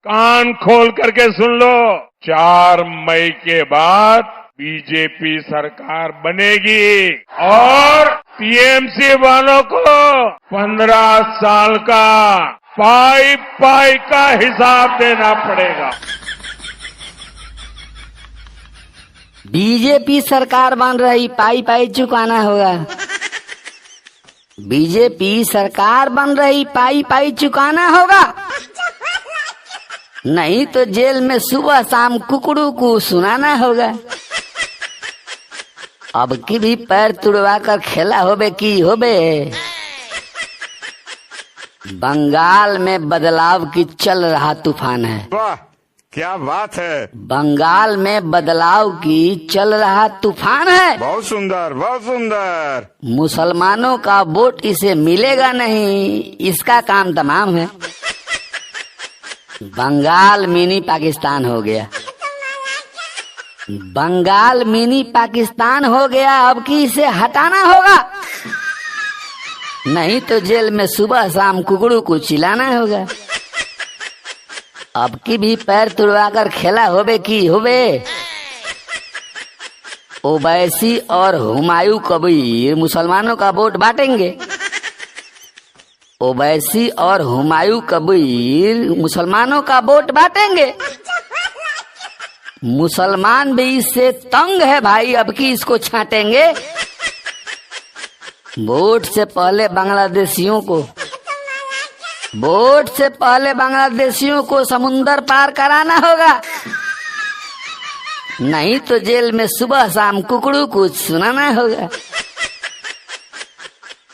कान खोल करके सुन लो, 4 मई के बाद बीजेपी सरकार बनेगी और टीएमसी वालों को 15 साल का पाई पाई का हिसाब देना पड़ेगा। बीजेपी सरकार बन रही, पाई पाई चुकाना होगा। बीजेपी सरकार बन रही, पाई पाई चुकाना होगा, नहीं तो जेल में सुबह शाम कुकड़ू को सुनाना होगा। अब की भी पैर तुड़वा कर खेला होबे की होबे। बंगाल में बदलाव की चल रहा तूफान है। वाह, क्या बात है। बंगाल में बदलाव की चल रहा तूफान है। बहुत सुंदर, बहुत सुंदर। मुसलमानों का वोट इसे मिलेगा नहीं, इसका काम तमाम है। बंगाल मिनी पाकिस्तान हो गया। बंगाल मिनी पाकिस्तान हो गया। अब की इसे हटाना होगा, नहीं तो जेल में सुबह शाम कुकड़ू को चिल्लाना होगा। अब की भी पैर तुड़वा कर खेला होबे की होबे। ओवैसी और हुमायूं कबीर मुसलमानों का वोट बांटेंगे। ओवैसी और हुमायूं कबीर मुसलमानों का वोट बांटेंगे। मुसलमान भी इससे तंग है भाई, अब की इसको छांटेंगे। वोट से पहले बांग्लादेशियों को समुंदर पार कराना होगा, नहीं तो जेल में सुबह शाम कुकड़ू को सुनाना होगा।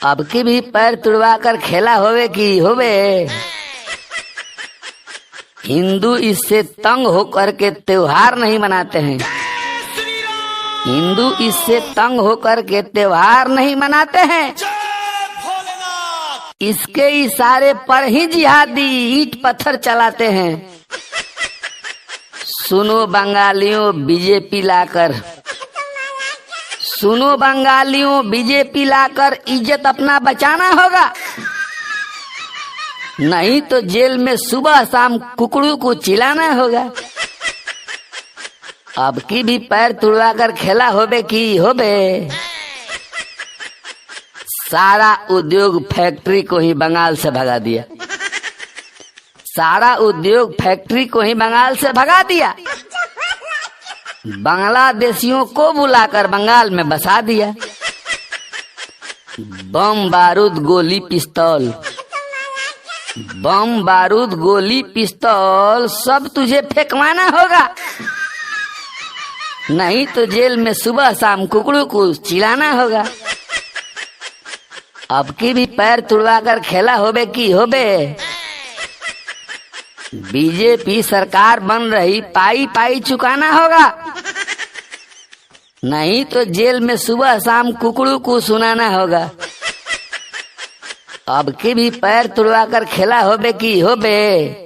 अब की भी पैर तुड़वा कर खेला होवे की होवे। हिंदू इससे तंग होकर के त्योहार नहीं मनाते हैं। हिंदू इससे तंग होकर के त्योहार नहीं मनाते हैं। इसके इशारे पर ही जिहादी ईंट पत्थर चलाते हैं। सुनो बंगालियों, बीजेपी लाकर, सुनो बंगालियों, बीजेपी लाकर इज्जत अपना बचाना होगा, नहीं तो जेल में सुबह शाम कुकड़ू को चिल्लाना होगा। अब की भी पैर तुड़वा कर खेला होबे की होबे। सारा उद्योग फैक्ट्री को ही बंगाल से भगा दिया। सारा उद्योग फैक्ट्री को ही बंगाल से भगा दिया। बांग्लादेशियों को बुलाकर बंगाल में बसा दिया। बम बारूद गोली पिस्तौल, बम बारूद गोली पिस्तौल सब तुझे फेंकवाना होगा, नहीं तो जेल में सुबह शाम कुकड़ू को चिल्लाना होगा। अब की भी पैर तुड़वा कर खेला होबे की होबे। बीजेपी सरकार बन रही, पाई पाई चुकाना होगा, नहीं तो जेल में सुबह शाम कुकड़ू को सुनाना होगा। अब की भी पैर तुड़वा कर खेला होबे की होबे।